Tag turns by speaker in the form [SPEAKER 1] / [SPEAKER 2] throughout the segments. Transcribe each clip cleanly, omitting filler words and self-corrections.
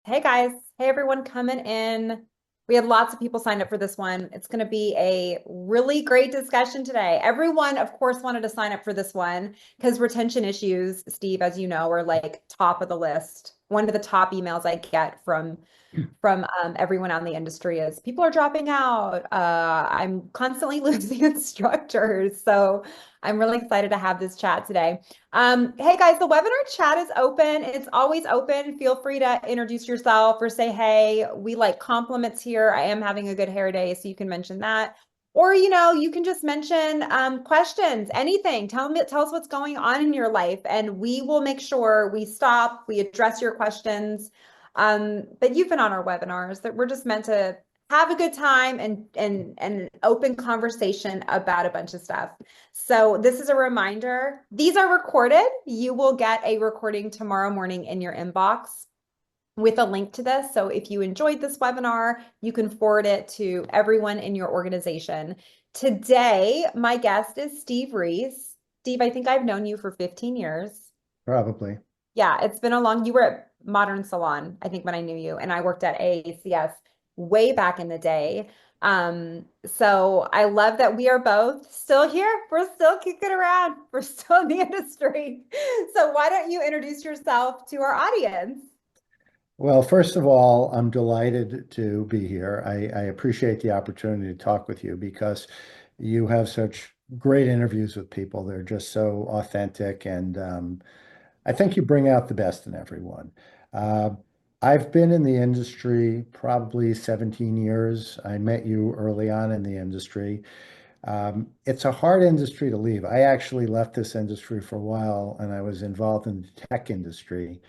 [SPEAKER 1] Hey guys, hey everyone coming in. We had lots of people signed up for this one. It's going to be a really great discussion today. Everyone, of course, wanted to sign up for this one because retention issues, Steve, as you know, are like top of the list. One of the top emails I get from everyone out in the industry is people are dropping out. I'm constantly losing instructors. So I'm really excited to have this chat today. Hey guys, the webinar chat is open. It's always open. Feel free to introduce yourself or say, hey, we like compliments here. I am having a good hair day, so you can mention that. Or, you can just mention questions, anything. Tell us what's going on in your life, and we will make sure we stop, we address your questions. But you've been on our webinars that we're just meant to have a good time and an open conversation about a bunch of stuff. So this is a reminder. These are recorded. You will get a recording tomorrow morning in your inbox with a link to this. So if you enjoyed this webinar, you can forward it to everyone in your organization. Today, my guest is Steve Reiss. Steve, I think I've known you for 15 years.
[SPEAKER 2] Probably.
[SPEAKER 1] Yeah, it's been a long, you were at Modern Salon, I think, when I knew you, and I worked at AACS way back in the day. So I love that we are both still here. We're still kicking around. We're still in the industry. So why don't you introduce yourself to our audience?
[SPEAKER 2] Well, first of all, I'm delighted to be here. I appreciate the opportunity to talk with you because you have such great interviews with people. They're just so authentic, and I think you bring out the best in everyone. Uh, I've been in the industry probably 17 years. I met you early on in the industry. It's a hard industry to leave. I actually left this industry for a while and I was involved in the tech industry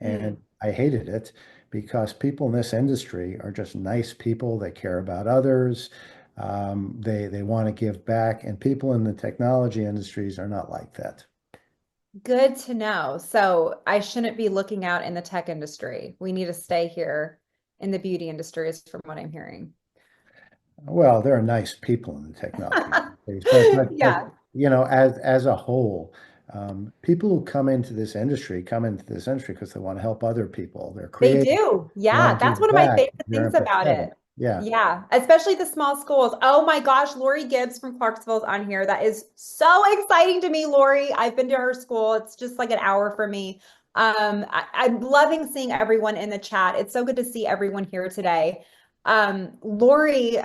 [SPEAKER 2] and
[SPEAKER 1] Hmm.
[SPEAKER 2] I hated it because people in this industry are just nice people. They care about others. They want to give back, and people in the technology industries are not like that.
[SPEAKER 1] Good to know. So I shouldn't be looking out in the tech industry. We need to stay here in the beauty industry, is from what I'm hearing.
[SPEAKER 2] Well, there are nice people in the technology space, but
[SPEAKER 1] Yeah,
[SPEAKER 2] as a whole, people who come into this industry because they want to help other people. They're
[SPEAKER 1] they
[SPEAKER 2] creative,
[SPEAKER 1] do. Yeah,
[SPEAKER 2] want to
[SPEAKER 1] that's
[SPEAKER 2] give
[SPEAKER 1] one of my
[SPEAKER 2] back.
[SPEAKER 1] favorite
[SPEAKER 2] They're
[SPEAKER 1] things about
[SPEAKER 2] empathetic.
[SPEAKER 1] it.
[SPEAKER 2] Yeah.
[SPEAKER 1] Yeah, especially the small schools. Oh my gosh, Lori Gibbs from Clarksville is on here. That is so exciting to me, Lori. I've been to her school. It's just like an hour for me. I'm loving seeing everyone in the chat. It's so good to see everyone here today. Lori,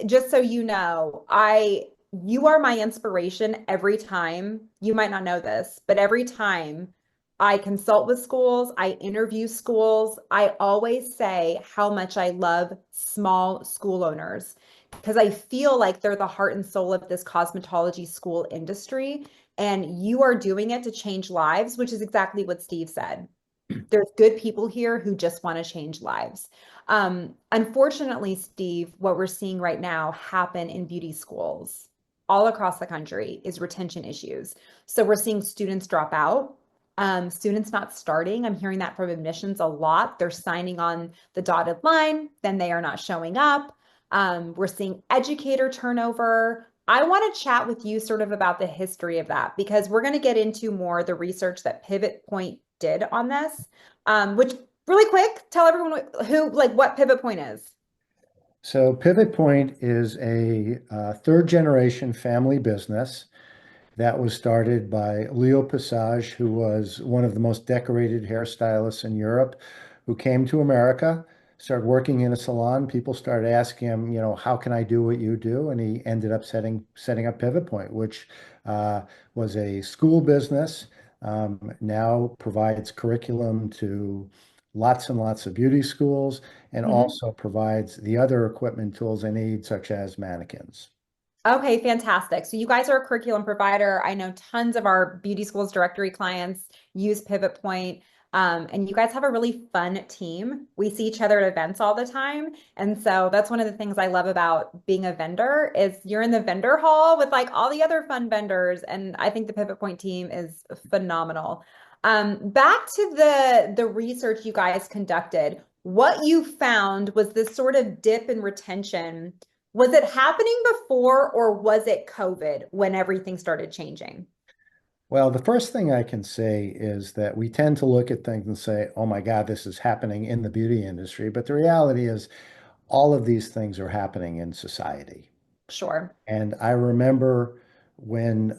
[SPEAKER 1] just so you know, you are my inspiration every time. You might not know this, but every time I consult with schools, I interview schools, I always say how much I love small school owners because I feel like they're the heart and soul of this cosmetology school industry. And you are doing it to change lives, which is exactly what Steve said. There's good people here who just want to change lives. Unfortunately, Steve, what we're seeing right now happen in beauty schools all across the country is retention issues. So we're seeing students drop out, students not starting. I'm hearing that from admissions a lot. They're signing on the dotted line, then they are not showing up. We're seeing educator turnover. I want to chat with you sort of about the history of that because we're going to get into more the research that Pivot Point did on this. Which really quick, tell everyone like what Pivot Point is.
[SPEAKER 2] So Pivot Point is a third generation family business that was started by Leo Passage, who was one of the most decorated hairstylists in Europe, who came to America, started working in a salon. People started asking him, how can I do what you do? And he ended up setting up Pivot Point, which uh, was a school business, now provides curriculum to lots and lots of beauty schools, and
[SPEAKER 1] Mhm.
[SPEAKER 2] also provides the other equipment tools they need, such as mannequins.
[SPEAKER 1] Okay, fantastic. So you guys are a curriculum provider. I know tons of our beauty schools directory clients use Pivot Point. And you guys have a really fun team. We see each other at events all the time. And so that's one of the things I love about being a vendor is you're in the vendor hall with like all the other fun vendors. And I think the Pivot Point team is phenomenal. Back to the research you guys conducted, what you found was this sort of dip in retention. Was it happening before or was it COVID when everything started changing?
[SPEAKER 2] Well, the first thing I can say is that we tend to look at things and say, oh my God, this is happening in the beauty industry. But the reality is, all of these things are happening in society.
[SPEAKER 1] Sure.
[SPEAKER 2] And I remember when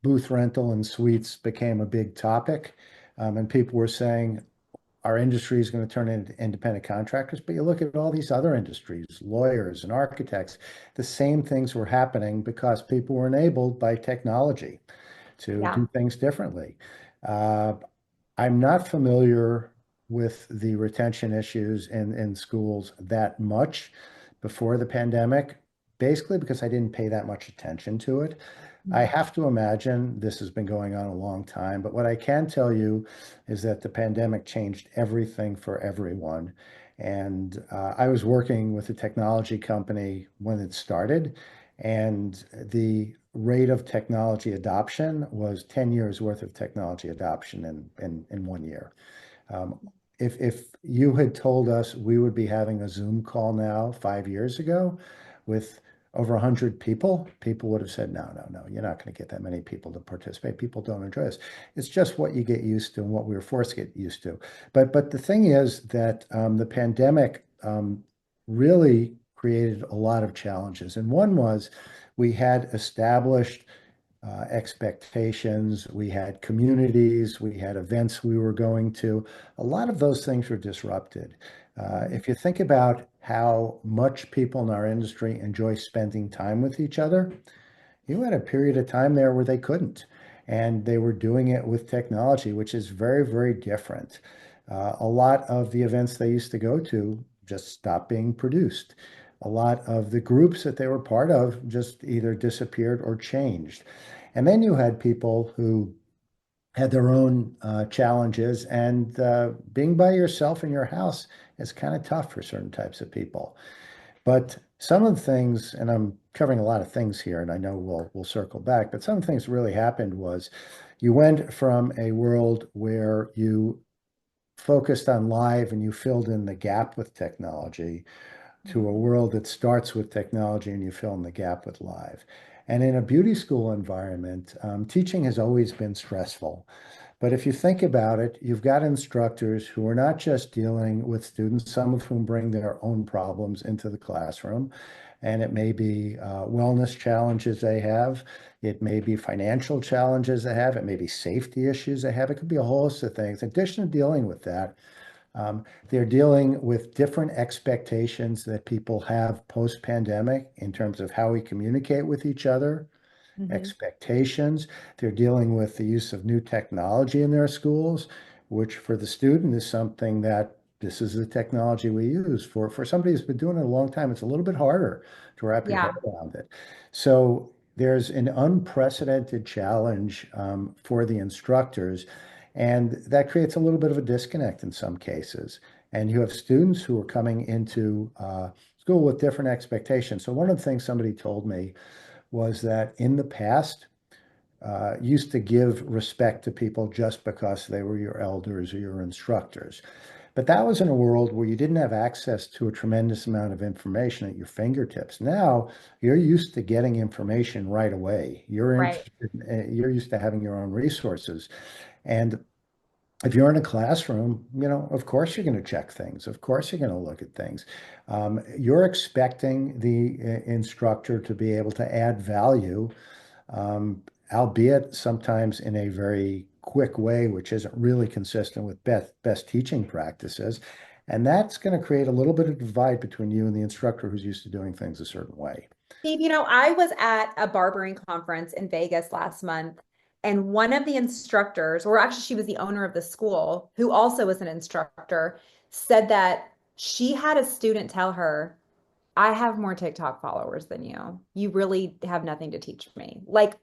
[SPEAKER 2] booth rental and suites became a big topic, and people were saying, our industry is going to turn into independent contractors. But you look at all these other industries, lawyers and architects, the same things were happening because people were enabled by technology to
[SPEAKER 1] Yeah.
[SPEAKER 2] do things differently. Uh, I'm not familiar with the retention issues in schools that much before the pandemic, basically because I didn't pay that much attention to it. I
[SPEAKER 1] Mhm.
[SPEAKER 2] have to imagine this has been going on a long time, but what I can tell you is that the pandemic changed everything for everyone. And I was working with a technology company when it started, and the rate of technology adoption was 10 years worth of technology adoption in 1 year. Um, if you had told us we would be having a Zoom call now 5 years ago with over 100 people, people would have said, no, no, no, you're not going to get that many people to participate. People don't enjoy this. It's just what you get used to and what we were forced to get used to. But the thing is that the pandemic really created a lot of challenges. And one was we had established expectations, we had communities, we had events we were going to. A lot of those things were disrupted.
[SPEAKER 1] Mhm.
[SPEAKER 2] If you think about how much people in our industry enjoy spending time with each other, you had a period of time there where they couldn't. And they were doing it with technology, which is very, very different. A lot of the events they used to go to just stopped being produced. A lot of the groups that they were part of just either disappeared or changed. And then you had people who had their own challenges, and being by yourself in your house is kind of tough for certain types of people. But some of the things, and I'm covering a lot of things here, and I know we'll circle back, but some of the things that really happened was you went from a world where you focused on live and you filled in the gap with technology to a
[SPEAKER 1] Mhm.
[SPEAKER 2] world that starts with technology and you fill in the gap with live. And in a beauty school environment, teaching has always been stressful. But if you think about it, you've got instructors who are not just dealing with students, some of whom bring their own problems into the classroom. And it may be wellness challenges they have. It may be financial challenges they have. It may be safety issues they have. It could be a whole host of things. In addition to dealing with that, they're dealing with different expectations that people have post-pandemic in terms of how we communicate with each other,
[SPEAKER 1] Mhm.
[SPEAKER 2] expectations. They're dealing with the use of new technology in their schools, which for the student is something that this is the technology we use. For somebody who's been doing it a long time, it's a little bit harder to wrap your head
[SPEAKER 1] Yeah.
[SPEAKER 2] around it. So there's an unprecedented challenge for the instructors, and that creates a little bit of a disconnect in some cases. And you have students who are coming into school with different expectations. So one of the things somebody told me was that in the past, used to give respect to people just because they were your elders or your instructors. But that was in a world where you didn't have access to a tremendous amount of information at your fingertips. Now you're used to getting information right away.
[SPEAKER 1] Right.
[SPEAKER 2] You're used to having your own resources. And if you're in a classroom, of course you're going to check things. Of course you're going to look at things. You're expecting the instructor to be able to add value, albeit sometimes in a very quick way, which isn't really consistent with best teaching practices. And that's going to create a little bit of divide between you and the instructor who's used to doing things a certain way.
[SPEAKER 1] Steve, I was at a barbering conference in Vegas last month, and one of the instructors, or actually, she was the owner of the school, who also was an instructor, said that she had a student tell her, I have more TikTok followers than you. You really have nothing to teach me. Like,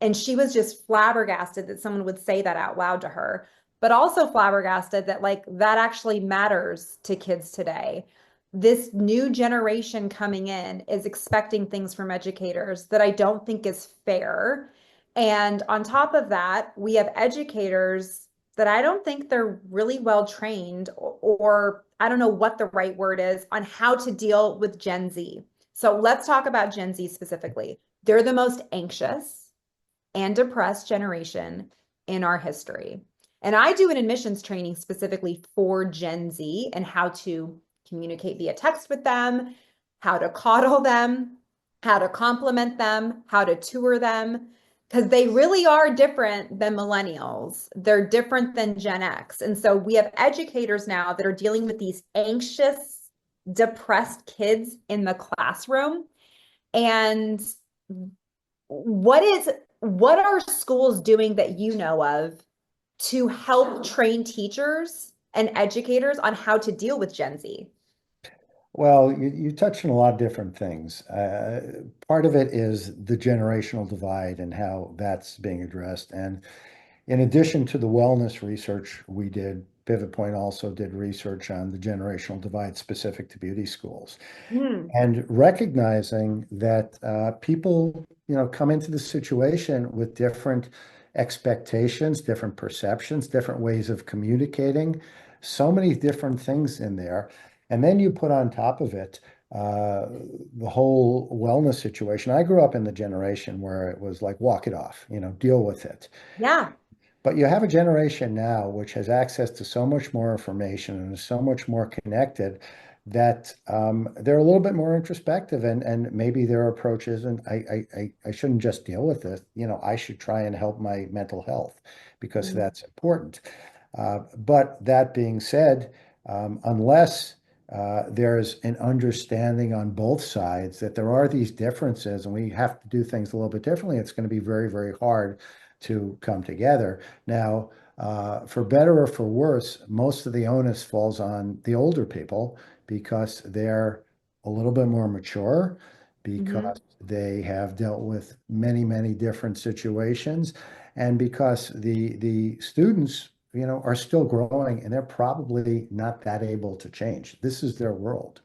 [SPEAKER 1] and she was just flabbergasted that someone would say that out loud to her, but also flabbergasted that like that actually matters to kids today. This new generation coming in is expecting things from educators that I don't think is fair. And on top of that, we have educators that I don't think they're really well trained, or I don't know what the right word is on how to deal with Gen Z. So let's talk about Gen Z specifically. They're the most anxious. and depressed generation in our history. And I do an admissions training specifically for Gen Z and how to communicate via text with them, how to coddle them, how to compliment them, how to tour them, because they really are different than millennials. They're different than Gen X. And so we have educators now that are dealing with these anxious, depressed kids in the classroom. And what are schools doing that you know of to help train teachers and educators on how to deal with Gen Z?
[SPEAKER 2] Well, you touched on a lot of different things. Part of it is the generational divide and how that's being addressed. And in addition to the wellness research we did, Pivot Point also did research on the generational divide specific to beauty schools.
[SPEAKER 1] Mm,
[SPEAKER 2] And recognizing that people, come into the situation with different expectations, different perceptions, different ways of communicating, so many different things in there. And then you put on top of it uh, the whole wellness situation. I grew up in the generation where it was like, walk it off, deal with it.
[SPEAKER 1] yeah.
[SPEAKER 2] But you have a generation now which has access to so much more information and is so much more connected that they're a little bit more introspective and maybe their approach isn't I shouldn't just deal with it. I should try and help my mental health because
[SPEAKER 1] Mm,
[SPEAKER 2] that's important. But that being said, unless there's an understanding on both sides that there are these differences and we have to do things a little bit differently, it's going to be very, very hard to come together. Now, for better or for worse, most of the onus falls on the older people because they're a little bit more mature, because
[SPEAKER 1] mhm.
[SPEAKER 2] they have dealt with many, many different situations, and because the students, are still growing and they're probably not that able to change. This is their world.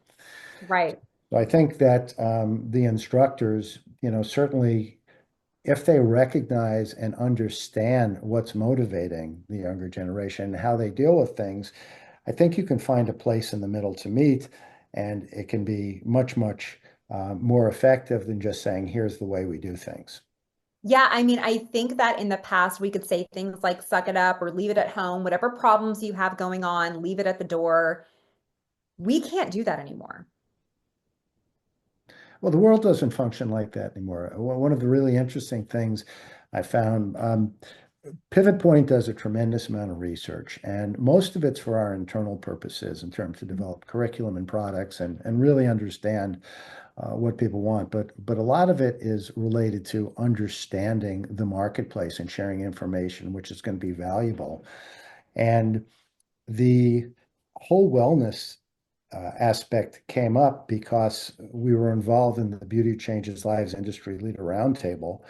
[SPEAKER 1] Right.
[SPEAKER 2] So I think that the instructors, certainly if they recognize and understand what's motivating the younger generation, how they deal with things, I think you can find a place in the middle to meet, and it can be much, much more effective than just saying, here's the way we do things.
[SPEAKER 1] Yeah, I mean, I think that in the past we could say things like suck it up or leave it at home, whatever problems you have going on, leave it at the door. We can't do that anymore.
[SPEAKER 2] Well, the world doesn't function like that anymore. One of the really interesting things I found, Pivot Point does a tremendous amount of research, and most of it's for our internal purposes in terms of develop curriculum and products and really understand what people want. But a lot of it is related to understanding the marketplace and sharing information, which is going to be valuable. And the whole wellness aspect came up because we were involved in the Beauty Changes Lives Industry Leader Roundtable.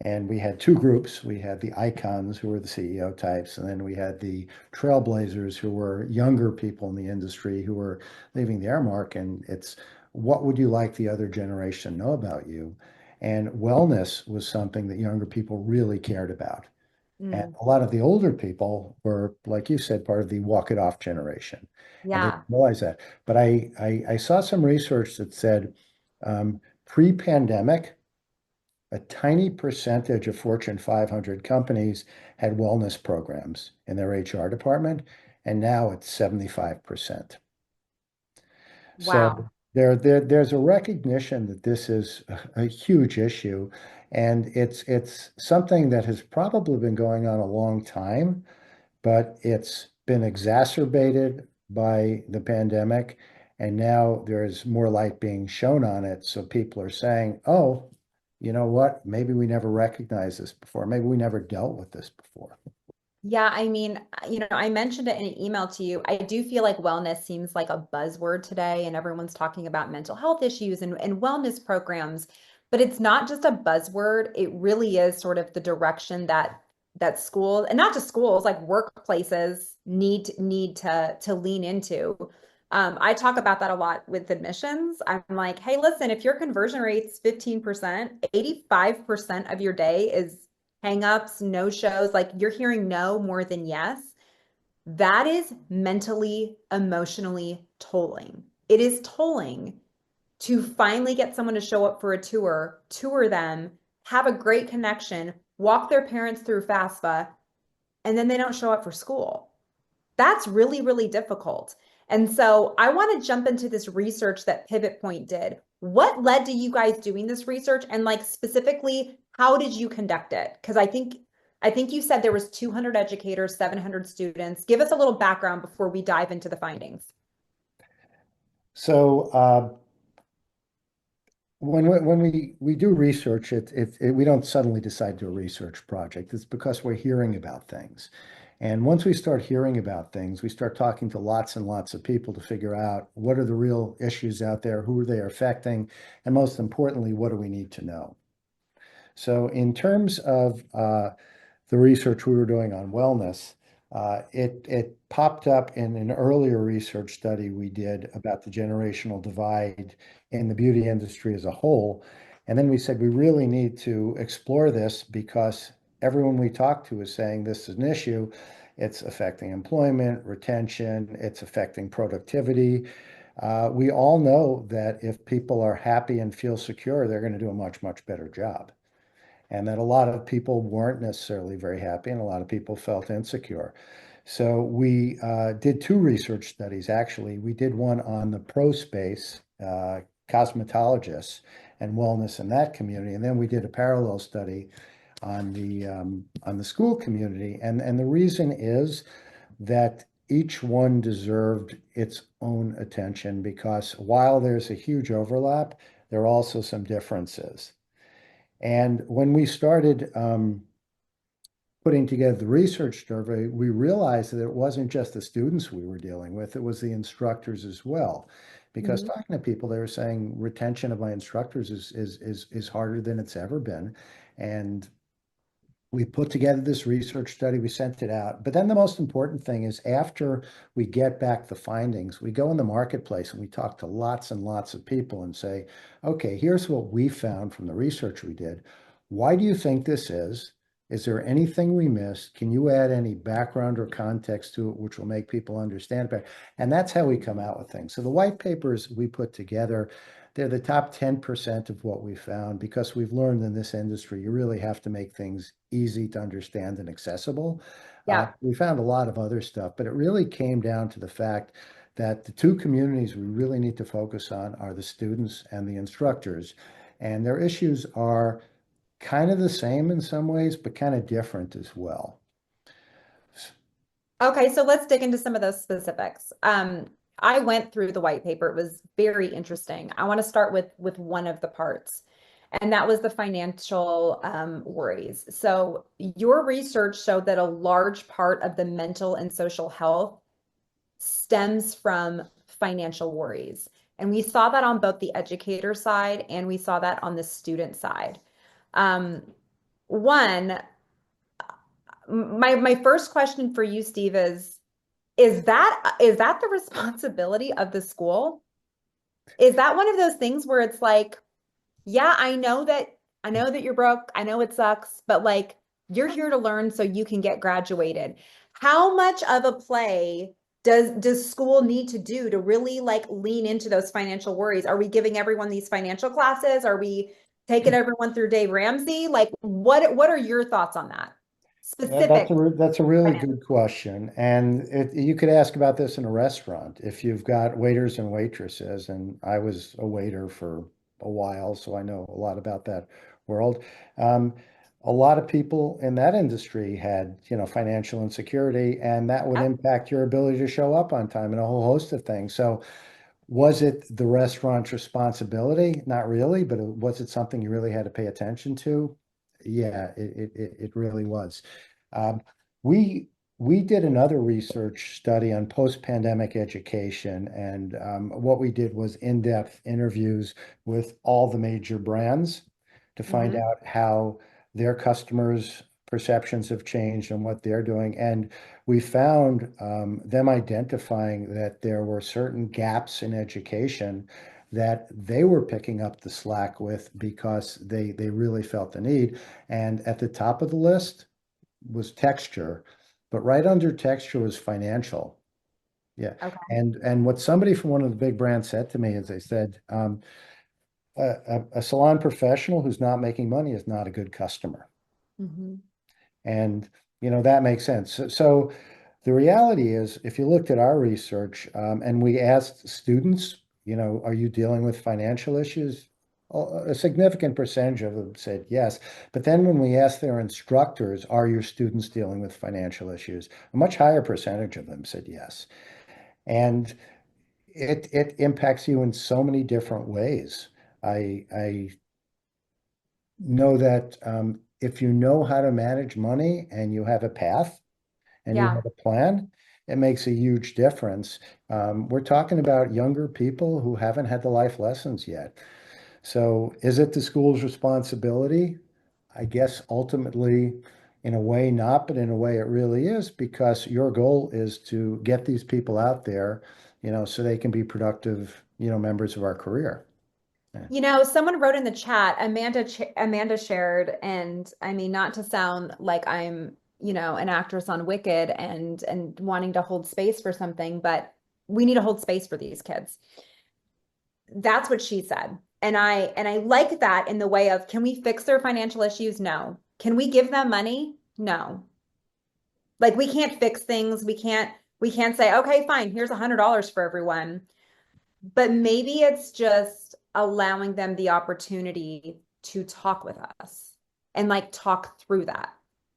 [SPEAKER 2] And we had two groups. We had the icons, who were the CEO types, and then we had the trailblazers, who were younger people in the industry who were leaving their mark. And it's, what would you like the other generation to know about you? And wellness was something that younger people really cared about. And
[SPEAKER 1] Mm,
[SPEAKER 2] a lot of the older people were, like you said, part of the walk it off generation. And they didn't
[SPEAKER 1] yeah.
[SPEAKER 2] realize that. But I saw some research that said pre-pandemic, a tiny percentage of Fortune 500 companies had wellness programs in their HR department, and now it's 75%. So
[SPEAKER 1] Wow.
[SPEAKER 2] there's a recognition that this is a huge issue, and it's something that has probably been going on a long time, but it's been exacerbated by the pandemic, and now there's more light being shown on it. So people are saying, oh, you know what? Maybe we never recognized this before. Maybe we never dealt with this before.
[SPEAKER 1] Yeah, I mean, I mentioned it in an email to you. I do feel like wellness seems like a buzzword today, and everyone's talking about mental health issues and wellness programs, but it's not just a buzzword. It really is sort of the direction that schools, and not just schools, like workplaces need to lean into. I talk about that a lot with admissions. I'm like, hey, listen, if your conversion rate's 15%, 85% of your day is hangups, no shows, like you're hearing no more than yes, that is mentally, emotionally tolling. It is tolling to finally get someone to show up for a tour, tour them, have a great connection, walk their parents through FAFSA, and then they don't show up for school. That's really, really difficult. And so I want to jump into this research that Pivot Point did. What led to you guys doing this research and like specifically, how did you conduct it? Because I think you said there was 200 educators, 700 students. Give us a little background before we dive into the findings.
[SPEAKER 2] So when we do research, we don't suddenly decide to do a research project. It's because we're hearing about things. And once we start hearing about things, we start talking to lots and lots of people to figure out what are the real issues out there, who are they affecting, and most importantly, what do we need to know? So in terms of the research we were doing on wellness, it popped up in an earlier research study we did about the generational divide in the beauty industry as a whole. And then we said we really need to explore this because everyone we talk to is saying this is an issue. It's affecting employment, retention, it's affecting productivity. We all know that if people are happy and feel secure, they're going to do a much, much better job, and that a lot of people weren't necessarily very happy and a lot of people felt insecure. So we did two research studies, actually. We did one on the pro space, cosmetologists and wellness in that community. And then we did a parallel study on the school community. And the reason is that each one deserved its own attention because while there's a huge overlap, there are also some differences. And when we started putting together the research survey, we realized that it wasn't just the students we were dealing with, it was the instructors as well. Because
[SPEAKER 1] Mhm.
[SPEAKER 2] talking to people, they were saying retention of my instructors is harder than it's ever been. And we put together this research study, we sent it out. But then the most important thing is after we get back the findings, we go in the marketplace and we talk to lots and lots of people and say, okay, here's what we found from the research we did. Why do you think this is? Is there anything we missed? Can you add any background or context to it, which will make people understand better? And that's how we come out with things. So the white papers we put together, they're the top 10% of what we found because we've learned in this industry, you really have to make things easy to understand and accessible.
[SPEAKER 1] Yeah.
[SPEAKER 2] We found a lot of other stuff, but it really came down to the fact that the two communities we really need to focus on are the students and the instructors. And their issues are kind of the same in some ways, but kind of different as well.
[SPEAKER 1] Okay, so let's dig into some of those specifics. I went through the white paper. It was very interesting. I want to start with one of the parts, and that was the financial worries. So your research showed that a large part of the mental and social health stems from financial worries. And we saw that on both the educator side and we saw that on the student side. Um, one, my first question for you, Steve, is that the responsibility of the school? Is that one of those things where it's like, yeah, I know that you're broke. I know it sucks, but like you're here to learn so you can get graduated. How much of a play does school need to do to really like lean into those financial worries? Are we giving everyone these financial classes? Are we taking everyone through Dave Ramsey? Like what are your thoughts on that?
[SPEAKER 2] Yeah, that's
[SPEAKER 1] Specific
[SPEAKER 2] that's a really
[SPEAKER 1] finance.
[SPEAKER 2] good question. And you could ask about this in a restaurant. If you've got waiters and waitresses, and I was a waiter for a while, so I know a lot about that world. Um, a lot of people in that industry had, financial insecurity, and that would
[SPEAKER 1] Yep.
[SPEAKER 2] impact your ability to show up on time and a whole host of things. So was it the restaurant's responsibility? Not really, but was it something you really had to pay attention to? Yeah, it really was. Um, we we did another research study on post-pandemic education, and what we did was in-depth interviews with all the major brands to find
[SPEAKER 1] Mhm.
[SPEAKER 2] out how their customers' perceptions have changed and what they're doing. And we found them identifying that there were certain gaps in education that they were picking up the slack with because they really felt the need. And at the top of the list was texture, but right under texture was financial. Yeah.
[SPEAKER 1] Okay.
[SPEAKER 2] And what somebody from one of the big brands said to me is they said, a salon professional who's not making money is not a good customer.
[SPEAKER 1] Mhm.
[SPEAKER 2] And, that makes sense. So the reality is, if you looked at our research, and we asked students, are you dealing with financial issues? A significant percentage of them said yes. But then when we asked their instructors, are your students dealing with financial issues? A much higher percentage of them said yes. And it impacts you in so many different ways. I know that if you know how to manage money and you have a path and you
[SPEAKER 1] Yeah.
[SPEAKER 2] have a plan, it makes a huge difference. We're talking about younger people who haven't had the life lessons yet. So is it the school's responsibility? I guess ultimately, in a way, not, but in a way, it really is because your goal is to get these people out there, so they can be productive, members of our career. Yeah.
[SPEAKER 1] Someone wrote in the chat, Amanda shared, and I mean, not to sound like I'm, an actress on Wicked and wanting to hold space for something, but we need to hold space for these kids. That's what she said. And I like that in the way of, can we fix their financial issues? No. Can we give them money? No. Like we can't fix things. We can't say, okay, fine, here's $100 for everyone. But maybe it's just allowing them the opportunity to talk with us and like talk through that.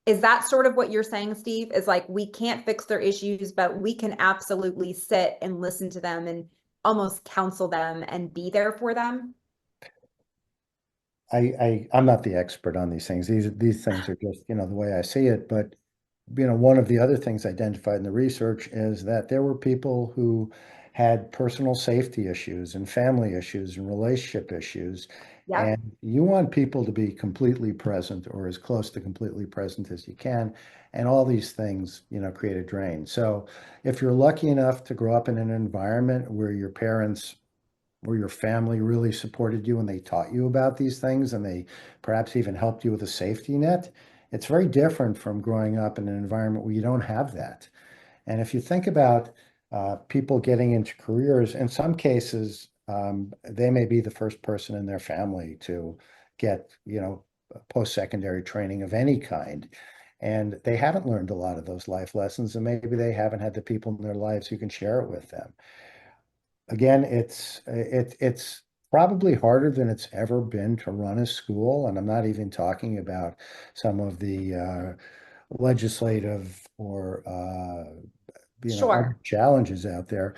[SPEAKER 1] Is that sort of what you're saying, Steve? Is like we can't fix their issues, but we can absolutely sit and listen to them and almost counsel them and be there for them?
[SPEAKER 2] I'm not the expert on these things. These things are just, the way I see it. But, one of the other things identified in the research is that there were people who had personal safety issues and family issues and relationship issues.
[SPEAKER 1] Yep.
[SPEAKER 2] And you want people to be completely present or as close to completely present as you can. And all these things, create a drain. So if you're lucky enough to grow up in an environment where your parents where your family really supported you and they taught you about these things and they perhaps even helped you with a safety net, it's very different from growing up in an environment where you don't have that. And if you think about people getting into careers, in some cases, they may be the first person in their family to get, post-secondary training of any kind. And they haven't learned a lot of those life lessons, and maybe they haven't had the people in their lives who can share it with them. Again, it's probably harder than it's ever been to run a school, and I'm not even talking about some of the legislative or other
[SPEAKER 1] Sure.
[SPEAKER 2] challenges out there,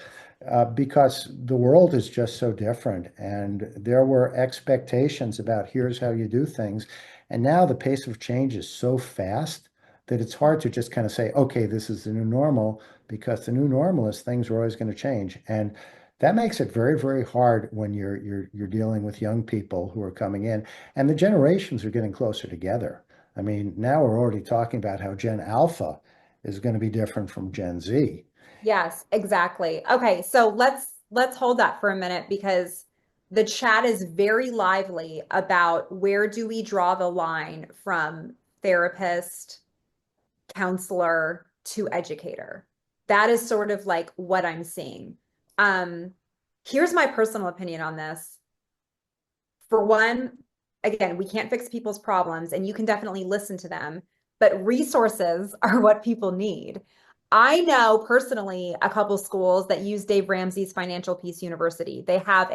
[SPEAKER 2] because the world is just so different, and there were expectations about here's how you do things, and now the pace of change is so fast that it's hard to just kind of say, okay, this is the new normal, because the new normal is things are always going to change, and that makes it very, very hard when you're dealing with young people who are coming in, and the generations are getting closer together. I mean, now we're already talking about how Gen Alpha is going to be different from Gen Z.
[SPEAKER 1] Yes, exactly. Okay, so let's hold that for a minute because the chat is very lively about where do we draw the line from therapist, counselor to educator. That is sort of like what I'm seeing. Um, Here's my personal opinion on this. For one, again, we can't fix people's problems and you can definitely listen to them, but resources are what people need. I know personally a couple schools that use Dave Ramsey's Financial Peace University. They have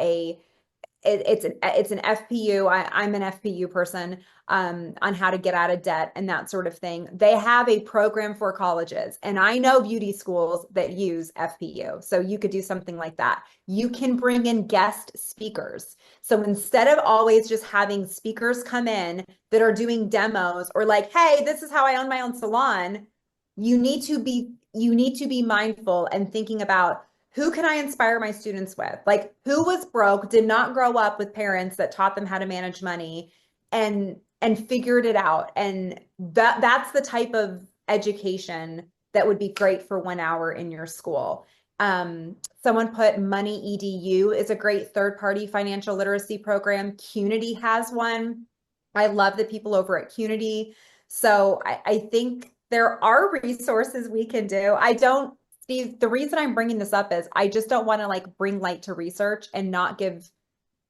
[SPEAKER 1] it's an FPU. I'm an FPU person on how to get out of debt and that sort of thing. They have a program for colleges, and I know beauty schools that use FPU. So you could do something like that. You can bring in guest speakers. So instead of always just having speakers come in that are doing demos or like, hey, this is how I own my own salon, you need to be mindful and thinking about who can I inspire my students with? Like who was broke, did not grow up with parents that taught them how to manage money and figured it out. And that's the type of education that would be great for 1 hour in your school. Someone put Money EDU is a great third-party financial literacy program. Cunity has one. I love the people over at Cunity. So I think there are resources we can do. I don't Steve, the reason I'm bringing this up is I just don't want to like bring light to research and not give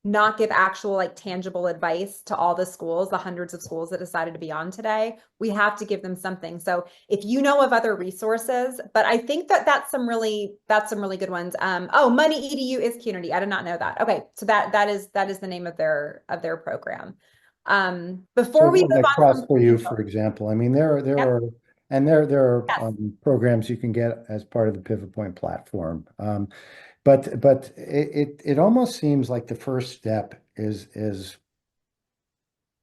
[SPEAKER 1] not give actual like tangible advice to all the schools, the hundreds of schools that decided to be on today. We have to give them something. So if you know of other resources, but I think that that's some really good ones. Oh, Money EDU is Community. I did not know that. Okay, so that is the name of their program.
[SPEAKER 2] So
[SPEAKER 1] Before we
[SPEAKER 2] what
[SPEAKER 1] move
[SPEAKER 2] would that
[SPEAKER 1] on
[SPEAKER 2] cost
[SPEAKER 1] from
[SPEAKER 2] for you,
[SPEAKER 1] financial,
[SPEAKER 2] for example? I mean, there
[SPEAKER 1] yep,
[SPEAKER 2] are, and there are
[SPEAKER 1] yes,
[SPEAKER 2] programs you can get as part of the Pivot Point platform. But it almost seems like the first step is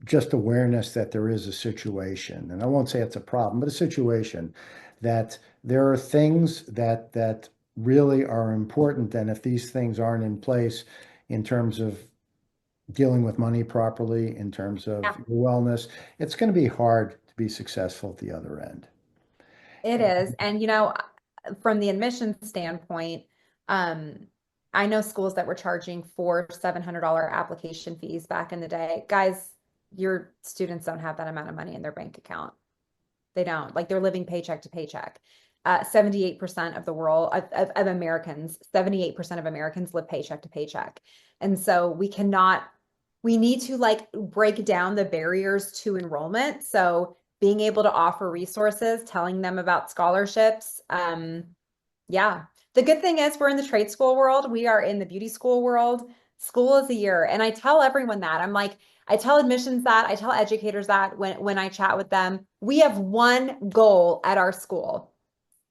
[SPEAKER 2] just awareness that there is a situation, and I won't say it's a problem, but a situation that there are things that really are important, and if these things aren't in place in terms of dealing with money properly, in terms of
[SPEAKER 1] yeah.
[SPEAKER 2] your wellness, it's going to be hard to be successful at the other end.
[SPEAKER 1] It is. And, you know, from the admission standpoint, um, I know schools that were charging four, $700 application fees back in the day. Guys, your students don't have that amount of money in their bank account. They don't. Like they're living paycheck to paycheck. 78% of the world of Americans, 78% of Americans live paycheck to paycheck. And so we need to like break down the barriers to enrollment. So being able to offer resources, telling them about scholarships. Yeah. The good thing is we're in the trade school world. We are in the beauty school world. School is a year. And I tell everyone that. I'm like, I tell admissions that, I tell educators that when I chat with them. We have one goal at our school,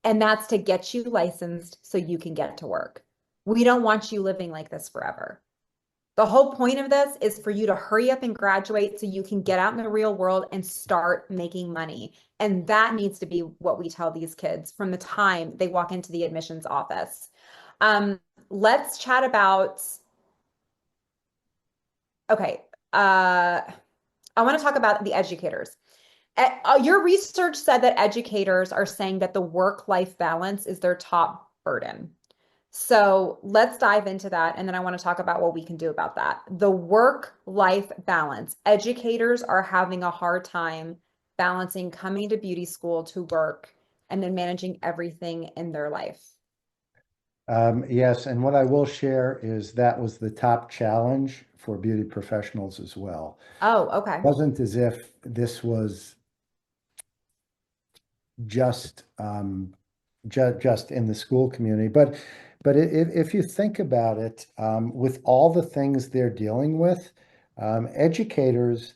[SPEAKER 1] and that's to get you licensed so you can get to work. We don't want you living like this forever. The whole point of this is for you to hurry up and graduate so you can get out in the real world and start making money. And that needs to be what we tell these kids from the time they walk into the admissions office. Let's chat about, okay, I want to talk about the educators. Your research said that educators are saying that the work-life balance is their top burden. So let's dive into that. And then I want to talk about what we can do about that. The work-life balance. Educators are having a hard time balancing coming to beauty school to work and then managing everything in their life.
[SPEAKER 2] Yes, and what I will share is that was the top challenge for beauty professionals as well.
[SPEAKER 1] Oh, okay.
[SPEAKER 2] Wasn't as if this was just just in the school community, but if you think about it, with all the things they're dealing with, educators,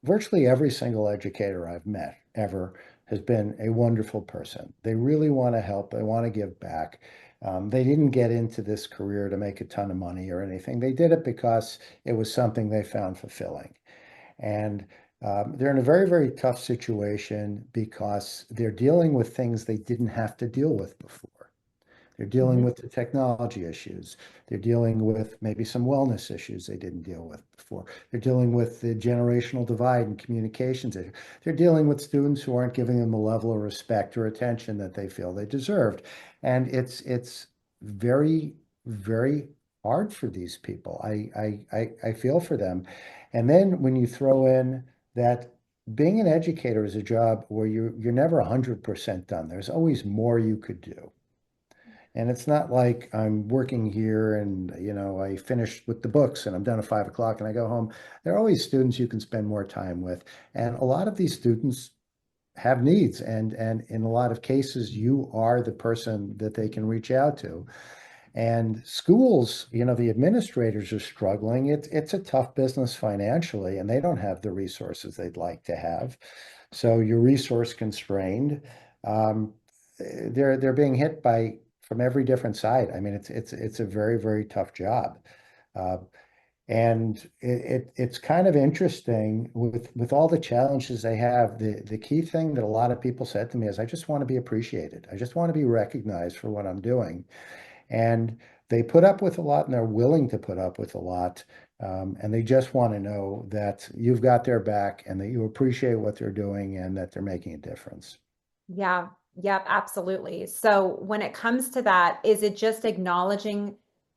[SPEAKER 2] virtually every single educator I've met ever has been a wonderful person. They really want to help. They want to give back. They didn't get into this career to make a ton of money or anything. They did it because it was something they found fulfilling. And they're in a very, very tough situation because they're dealing with things they didn't have to deal with before. They're dealing
[SPEAKER 1] Mhm.
[SPEAKER 2] with the technology issues. They're dealing with maybe some wellness issues they didn't deal with before. They're dealing with the generational divide and communications issue. They're dealing with students who aren't giving them the level of respect or attention that they feel they deserved. And it's very, very hard for these people. I feel for them. And then when you throw in that being an educator is a job where you're never 100% done. There's always more you could do. And it's not like I'm working here and, I finish with the books and I'm done at 5 o'clock and I go home. There are always students you can spend more time with. And a lot of these students have needs. And in a lot of cases, you are the person that they can reach out to. And schools, the administrators are struggling. It's a tough business financially, and they don't have the resources they'd like to have. So you're resource constrained. Um, they're being hit by from every different side. I mean, it's a very, very tough job. Uh, and it's kind of interesting with all the challenges they have. The key thing that a lot of people said to me is, I just want to be appreciated. I just want to be recognized for what I'm doing. And they put up with a lot and they're willing to put up with a lot. And they just want to know that you've got their back and that you appreciate what they're doing and that they're making a difference.
[SPEAKER 1] Yeah, yep, absolutely. So when it comes to that, is it just acknowledging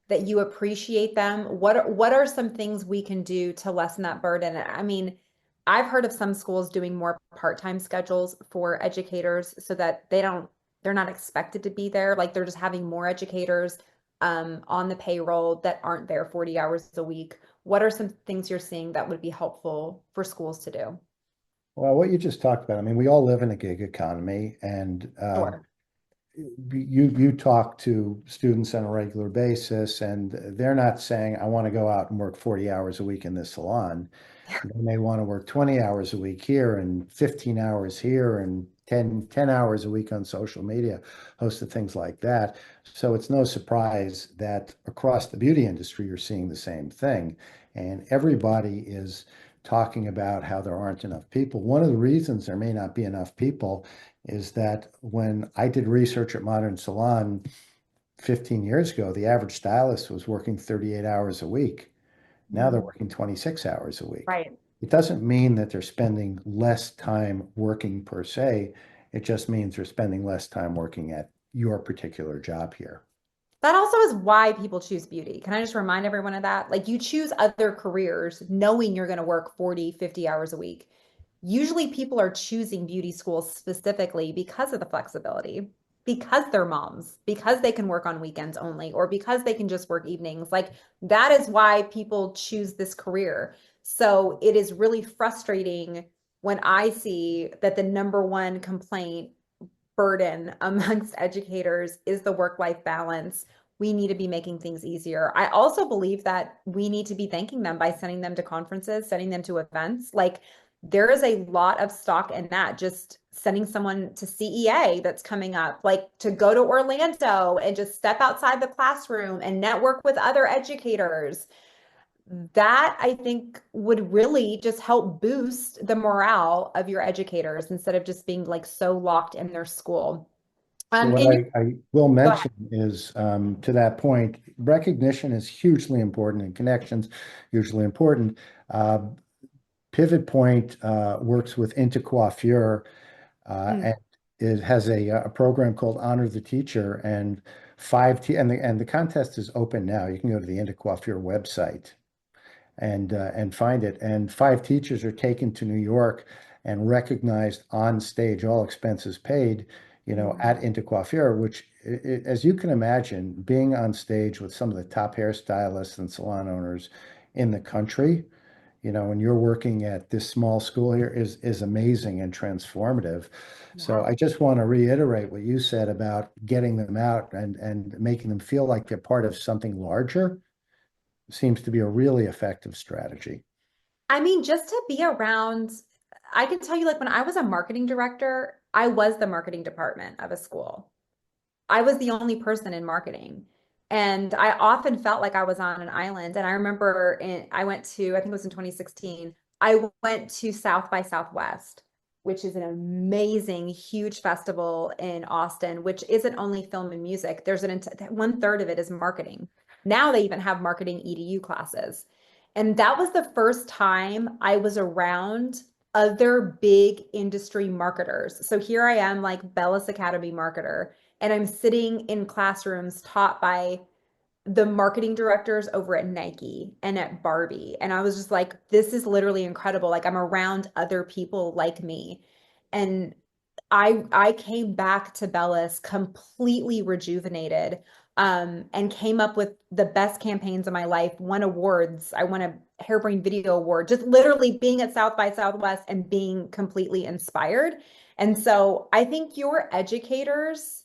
[SPEAKER 1] that you appreciate them? What are some things we can do to lessen that burden? I mean, I've heard of some schools doing more part-time schedules for educators so that they're not expected to be there. Like they're just having more educators on the payroll that aren't there 40 hours a week. What are some things you're seeing that would be helpful for schools to do?
[SPEAKER 2] Well, what you just talked about, I mean, we all live in a gig economy, and
[SPEAKER 1] Sure.
[SPEAKER 2] you talk to students on a regular basis, and they're not saying, I want to go out and work 40 hours a week in this salon. They may want to work 20 hours a week here and 15 hours here and ten hours a week on social media, host of things like that. So it's no surprise that across the beauty industry, you're seeing the same thing. And everybody is talking about how there aren't enough people. One of the reasons there may not be enough people is that when I did research at Modern Salon 15 years ago, the average stylist was working 38 hours a week. Now they're
[SPEAKER 1] Mm.
[SPEAKER 2] working 26 hours a week.
[SPEAKER 1] Right.
[SPEAKER 2] It doesn't mean that they're spending less time working per se. It just means they're spending less time working at your particular job here.
[SPEAKER 1] That also is why people choose beauty. Can I just remind everyone of that? Like you choose other careers knowing you're going to work 40, 50 hours a week. Usually people are choosing beauty schools specifically because of the flexibility, because they're moms, because they can work on weekends only, or because they can just work evenings. Like that is why people choose this career. So it is really frustrating when I see that the number one complaint burden amongst educators is the work-life balance. We need to be making things easier. I also believe that we need to be thanking them by sending them to conferences, sending them to events. Like there is a lot of stock in that. Just sending someone to CEA that's coming up, like to go to Orlando and just step outside the classroom and network with other educators. That I think would really just help boost the morale of your educators instead of just being like so locked in their school.
[SPEAKER 2] So what
[SPEAKER 1] In your
[SPEAKER 2] I will
[SPEAKER 1] Go ahead.
[SPEAKER 2] mention is to that point, recognition is hugely important and connections hugely important. Uh, Pivot Point works with Intercoiffure
[SPEAKER 1] Mm,
[SPEAKER 2] and it has a program called Honor the Teacher, and and the contest is open now. You can go to the Intercoiffure website and find it. And five teachers are taken to New York and recognized on stage, all expenses paid,
[SPEAKER 1] mm,
[SPEAKER 2] at Intercoiffure, which, as you can imagine, being on stage with some of the top hairstylists and salon owners in the country, and you're working at this small school here is amazing and transformative. So
[SPEAKER 1] yeah.
[SPEAKER 2] I just want to reiterate what you said about getting them out and making them feel like they're part of something larger seems to be a really effective strategy.
[SPEAKER 1] I mean, just to be around, I can tell you, like when I was a marketing director, I was the marketing department of a school. I was the only person in marketing. And I often felt like I was on an island. And I remember I went to, I think it was in 2016, I went to South by Southwest, which is an amazing, huge festival in Austin, which isn't only film and music. There's one third of it is marketing. Now they even have marketing EDU classes. And that was the first time I was around other big industry marketers. So here I am, like Bellis Academy marketer, and I'm sitting in classrooms taught by the marketing directors over at Nike and at Barbie. And I was just like, this is literally incredible. Like I'm around other people like me. And I came back to Bellis completely rejuvenated, and came up with the best campaigns of my life, won awards. I won a Hairbrain Video Award, just literally being at South by Southwest and being completely inspired. And so I think your educators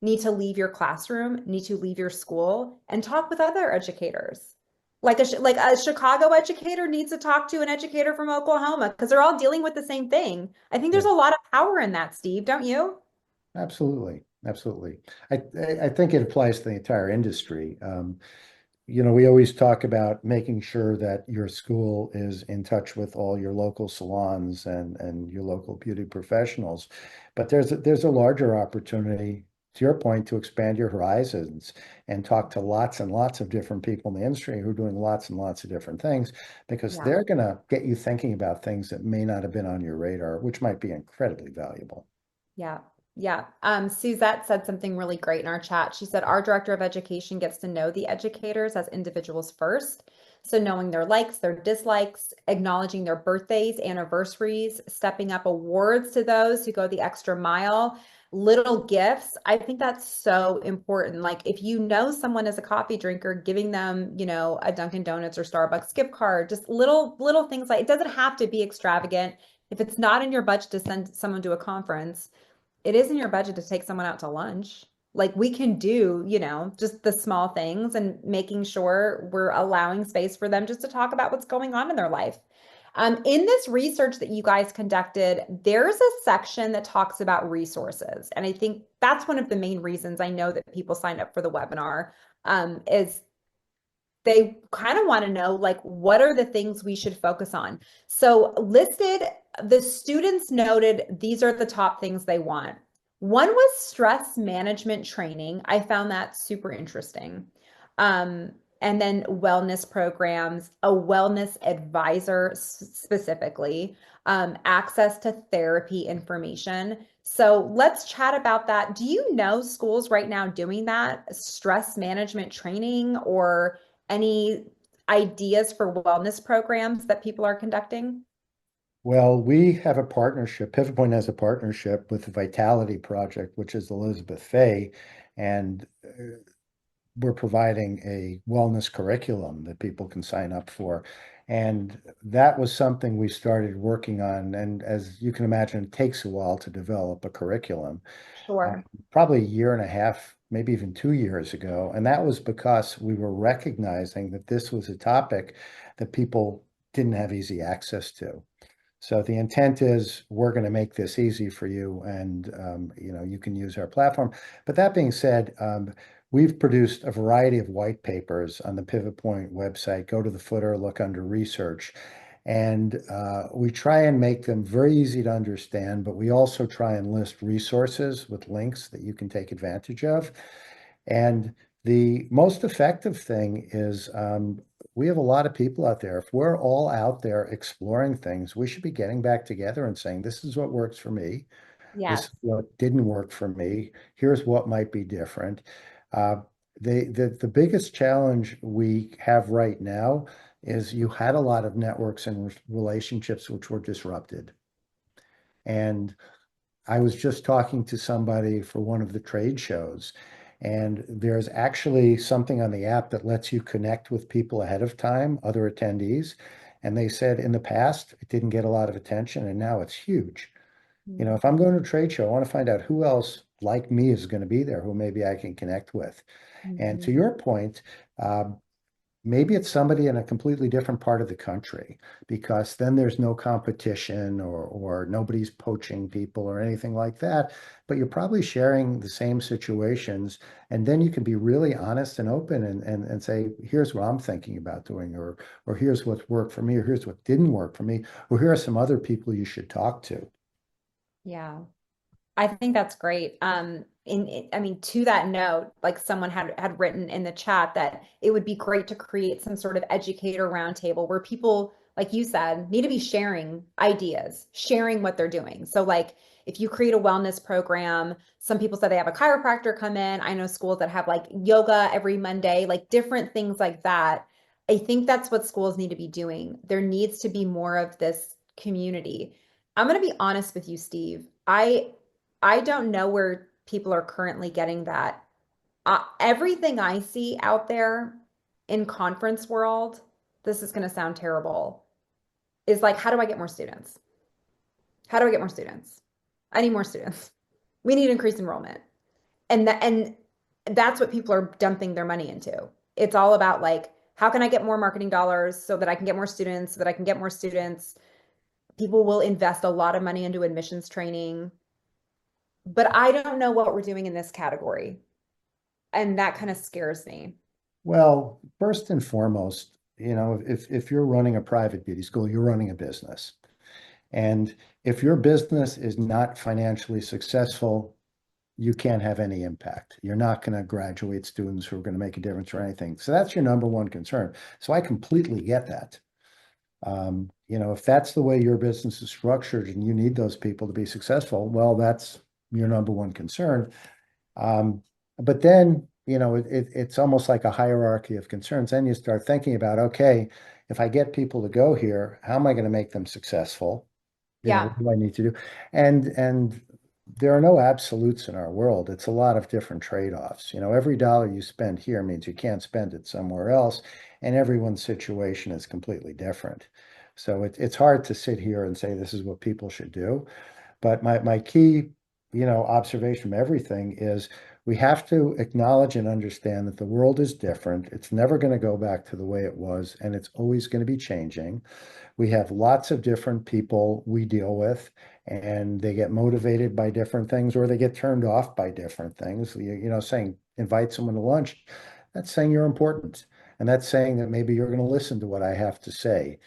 [SPEAKER 1] need to leave your classroom, need to leave your school and talk with other educators. Like a Chicago educator needs to talk to an educator from Oklahoma because they're all dealing with the same thing. I think there's
[SPEAKER 2] Yeah,
[SPEAKER 1] a lot of power in that, Steve, don't you?
[SPEAKER 2] absolutely. Absolutely. I think it applies to the entire industry. We always talk about making sure that your school is in touch with all your local salons and your local beauty professionals. But there's a larger opportunity, to your point, to expand your horizons and talk to lots and lots of different people in the industry who are doing lots and lots of different things because
[SPEAKER 1] Yeah.
[SPEAKER 2] they're going to get you thinking about things that may not have been on your radar, which might be incredibly valuable.
[SPEAKER 1] Yeah. Yeah. Suzette said something really great in our chat. She said, our director of education gets to know the educators as individuals first. So knowing their likes, their dislikes, acknowledging their birthdays, anniversaries, stepping up awards to those who go the extra mile, little gifts. I think that's so important. Like if you know someone is a coffee drinker, giving them, a Dunkin' Donuts or Starbucks gift card, just little things like it doesn't have to be extravagant. If it's not in your budget to send someone to a conference, it is in your budget to take someone out to lunch. Like we can do, just the small things and making sure we're allowing space for them just to talk about what's going on in their life. In this research that you guys conducted, there's a section that talks about resources. And I think that's one of the main reasons I know that people signed up for the webinar, is they kind of want to know like what are the things we should focus on. So listed, the students noted these are the top things they want. One was stress management training. I found that super interesting. And then wellness programs, a wellness advisor specifically, access to therapy information. So let's chat about that. Do you know schools right now doing that stress management training, or any ideas for wellness programs that people are conducting?
[SPEAKER 2] Well, we have a partnership. Pivot Point has a partnership with the Vitality Project, which is Elizabeth Fay, and we're providing a wellness curriculum that people can sign up for. And that was something we started working on. And as you can imagine, it takes a while to develop a curriculum. uh,
[SPEAKER 1] Sure.
[SPEAKER 2] Probably a year and a half, maybe even 2 years ago. And that was because we were recognizing that this was a topic that people didn't have easy access to. So the intent is we're going to make this easy for you, and you can use our platform. But that being said, we've produced a variety of white papers on the Pivot Point website. Go to the footer, look under research, and we try and make them very easy to understand. But we also try and list resources with links that you can take advantage of. And the most effective thing is we have a lot of people out there. If we're all out there exploring things, we should be getting back together and saying, this is what works for me. This
[SPEAKER 1] Yes.
[SPEAKER 2] is what didn't work for me. Here's what might be different. Uh, the biggest challenge we have right now is you had a lot of networks and relationships which were disrupted. And I was just talking to somebody for one of the trade shows, and there's actually something on the app that lets you connect with people ahead of time, other attendees. And they said in the past, it didn't get a lot of attention, and now it's huge. If I'm going to a trade show, I want to find out who else like me is going to be there, who maybe I can connect with. And to
[SPEAKER 1] Mhm.
[SPEAKER 2] your point, maybe it's somebody in a completely different part of the country, because then there's no competition, or nobody's poaching people or anything like that. But you're probably sharing the same situations, and then you can be really honest and open, and say, here's what I'm thinking about doing, or here's what's worked for me, or here's what didn't work for me, or here are some other people you should talk to.
[SPEAKER 1] Yeah. I think that's great. I mean, to that note, like someone had written in the chat that it would be great to create some sort of educator roundtable where people, like you said, need to be sharing ideas, sharing what they're doing. So, like, if you create a wellness program, some people said they have a chiropractor come in. I know schools that have like yoga every Monday, like different things like that. I think that's what schools need to be doing. There needs to be more of this community. I'm going to be honest with you, Steve. I don't know where people are currently getting that. Everything I see out there in conference world, this is going to sound terrible, is like, how do I get more students? How do I get more students? I need more students. We need increased enrollment. And that's what people are dumping their money into. It's all about like, how can I get more marketing dollars so that I can get more students, so that I can get more students? People will invest a lot of money into admissions training, but I don't know what we're doing in this category. And that kind of scares me.
[SPEAKER 2] Well, first and foremost, if you're running a private beauty school, you're running a business. And if your business is not financially successful, you can't have any impact. You're not going to graduate students who are going to make a difference or anything. So that's your number one concern. So I completely get that. If that's the way your business is structured and you need those people to be successful, well, that's your number one concern. But then it's almost like a hierarchy of concerns. Then you start thinking about, okay, if I get people to go here, how am I going to make them successful? What
[SPEAKER 1] Yeah.
[SPEAKER 2] do I need to do? And there are no absolutes in our world. It's a lot of different trade-offs. Every dollar you spend here means you can't spend it somewhere else, and everyone's situation is completely different. So it's hard to sit here and say this is what people should do. But my key, observation from everything is we have to acknowledge and understand that the world is different. It's never going to go back to the way it was, and it's always going to be changing. We have lots of different people we deal with, and they get motivated by different things or they get turned off by different things. Saying invite someone to lunch, that's saying you're important. And that's saying that maybe you're going to listen to what I have to say.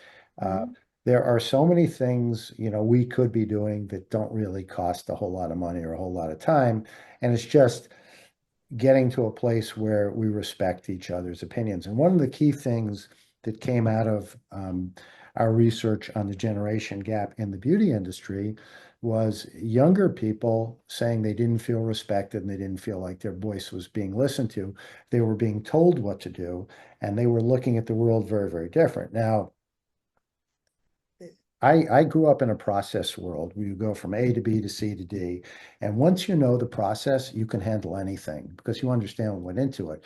[SPEAKER 2] Uh,
[SPEAKER 1] Mhm.
[SPEAKER 2] there are so many things, we could be doing that don't really cost a whole lot of money or a whole lot of time. And it's just getting to a place where we respect each other's opinions. And one of the key things that came out of our research on the generation gap in the beauty industry was younger people saying they didn't feel respected and they didn't feel like their voice was being listened to. They were being told what to do, and they were looking at the world very, very different. Now, I grew up in a process world where you go from A to B to C to D. And once you know the process, you can handle anything because you understand what went into it.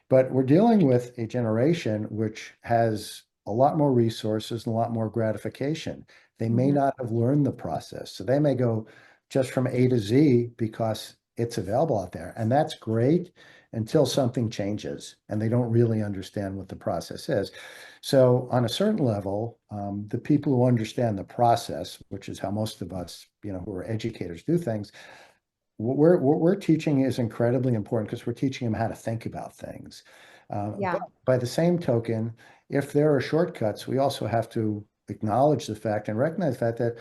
[SPEAKER 2] But we're dealing with a generation which has a lot more resources and a lot more gratification. They may
[SPEAKER 1] Mhm.
[SPEAKER 2] not have learned the process. So they may go just from A to Z because it's available out there. And that's great until something changes and they don't really understand what the process is. So, on a certain level, the people who understand the process, which is how most of us, who are educators do things, what we're teaching is incredibly important because we're teaching them how to think about things. But
[SPEAKER 1] Yeah.
[SPEAKER 2] by the same token, if there are shortcuts, we also have to acknowledge the fact and recognize the fact that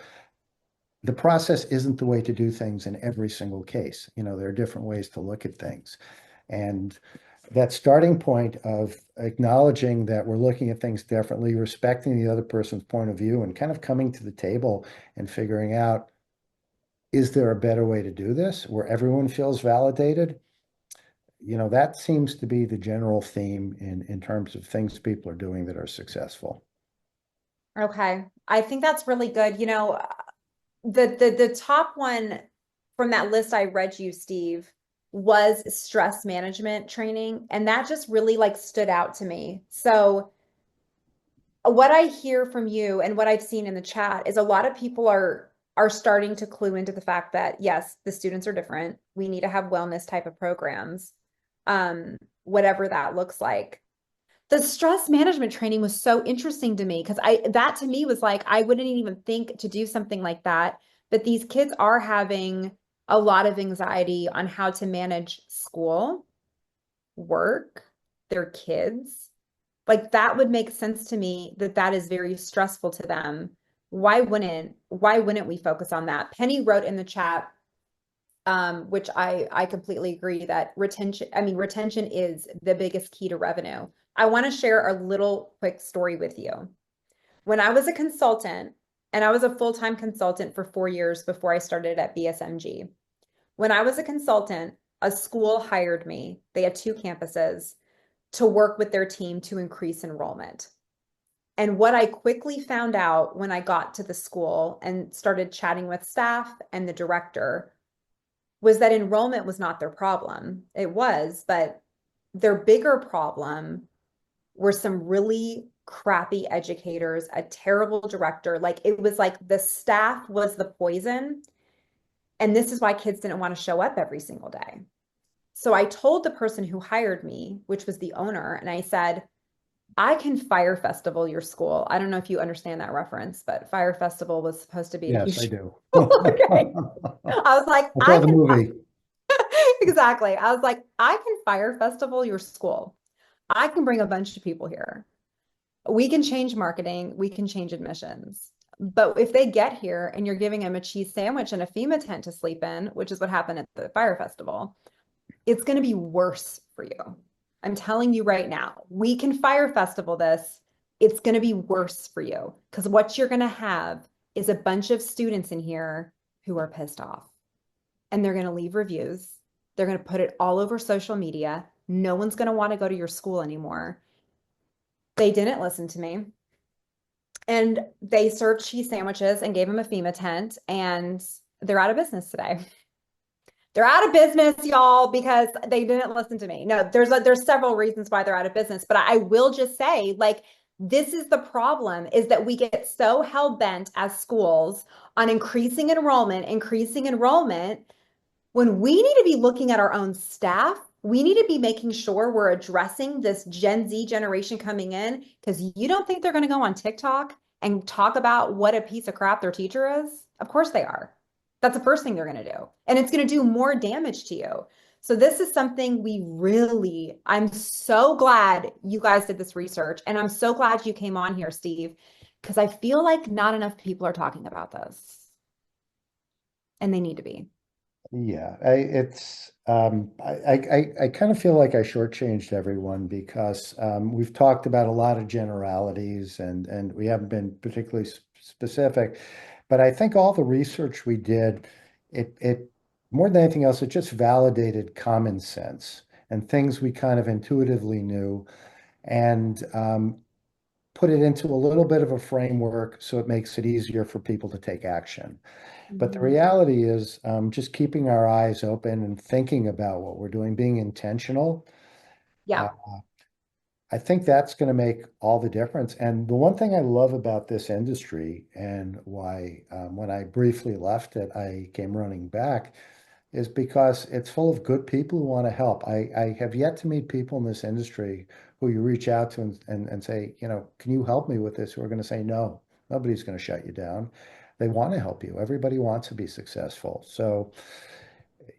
[SPEAKER 2] the process isn't the way to do things in every single case. There are different ways to look at things. And that starting point of acknowledging that we're looking at things differently, respecting the other person's point of view, and kind of coming to the table and figuring out, is there a better way to do this where everyone feels validated? That seems to be the general theme in terms of things people are doing that are successful.
[SPEAKER 1] Okay. I think that's really good. The top one from that list I read you, Steve, was stress management training, and that just really like stood out to me. So what I hear from you and what I've seen in the chat is a lot of people are starting to clue into the fact that yes, the students are different. We need to have wellness type of programs, whatever that looks like. The stress management training was so interesting to me because I that to me was like I wouldn't even think to do something like that. But these kids are having a lot of anxiety on how to manage school, work, their kids. Like that would make sense to me that that is very stressful to them. Why wouldn't we focus on that? Penny wrote in the chat, which I completely agree that retention is the biggest key to revenue. I want to share a little quick story with you. When I was a consultant, and I was a full-time consultant for 4 years before I started at BSMG. When I was a consultant, a school hired me. They had two campuses to work with their team to increase enrollment. And what I quickly found out when I got to the school and started chatting with staff and the director was that enrollment was not their problem. It was, but their bigger problem were some really crappy educators, a terrible director. Like it was like the staff was the poison. And this is why kids didn't want to show up every single day. So I told the person who hired me, which was the owner, and I said, I can Fire Festival your school. I don't know if you understand that reference, but Fire Festival was supposed to be a
[SPEAKER 2] Yes, I
[SPEAKER 1] huge.
[SPEAKER 2] do.
[SPEAKER 1] Okay. I was like,
[SPEAKER 2] I saw
[SPEAKER 1] I
[SPEAKER 2] the
[SPEAKER 1] can
[SPEAKER 2] movie.
[SPEAKER 1] exactly. I was like, I can Fire Festival your school. I can bring a bunch of people here. We can change marketing, we can change admissions. But if they get here and you're giving them a cheese sandwich and a FEMA tent to sleep in, which is what happened at the Fire Festival, it's going to be worse for you. I'm telling you right now, we can Fire Festival this. It's going to be worse for you because what you're going to have is a bunch of students in here who are pissed off and they're going to leave reviews. They're going to put it all over social media. No one's going to want to go to your school anymore. They didn't listen to me. And they served cheese sandwiches and gave them a FEMA tent, and they're out of business today. They're out of business, y'all, because they didn't listen to me. No, there's several reasons why they're out of business, but I will just say, like, this is the problem, is that we get so hell bent as schools on increasing enrollment, when we need to be looking at our own staff. We need to be making sure we're addressing this Gen Z generation coming in, because you don't think they're going to go on TikTok and talk about what a piece of crap their teacher is? Of course they are. That's the first thing they're going to do. And it's going to do more damage to you. So this is something I'm so glad you guys did this research. And I'm so glad you came on here, Steve, because I feel like not enough people are talking about this. And they need to be.
[SPEAKER 2] Yeah, I kind of feel like I shortchanged everyone because we've talked about a lot of generalities and we haven't been particularly specific. But I think all the research we did, it more than anything else, it just validated common sense and things we kind of intuitively knew and put it into a little bit of a framework so it makes it easier for people to take action. But the
[SPEAKER 1] Mhm.
[SPEAKER 2] reality is just keeping our eyes open and thinking about what we're doing, being intentional. Uh,
[SPEAKER 1] Yeah.
[SPEAKER 2] I think that's going to make all the difference. And the one thing I love about this industry and why when I briefly left it, I came running back is because it's full of good people who want to help. I have yet to meet people in this industry who you reach out to and say, can you help me with this? Who are going to say no. Nobody's going to shut you down. They want to help you. Everybody wants to be successful. So,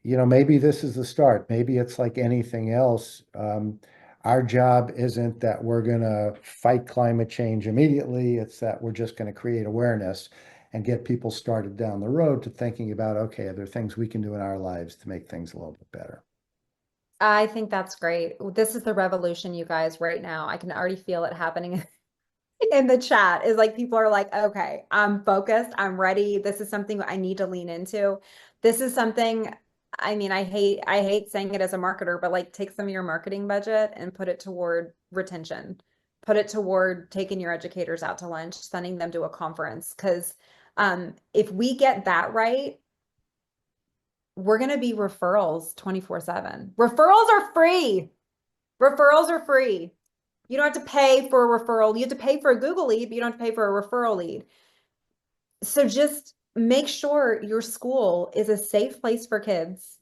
[SPEAKER 2] maybe this is the start. Maybe it's like anything else. Our job isn't that we're going to fight climate change immediately. It's that we're just going to create awareness and get people started down the road to thinking about, okay, are there things we can do in our lives to make things a little bit better?
[SPEAKER 1] I think that's great. This is the revolution, you guys, right now. I can already feel it happening in the chat. Is like people are like, okay, I'm focused, I'm ready. This is something I need to lean into. This is something, I mean, I hate saying it as a marketer, but like take some of your marketing budget and put it toward retention. Put it toward taking your educators out to lunch, sending them to a conference. Because if we get that right, we're going to be referrals 24/7. Referrals are free. Referrals are free. You don't have to pay for a referral. You have to pay for a Google lead, but you don't have to pay for a referral lead. So just make sure your school is a safe place for kids.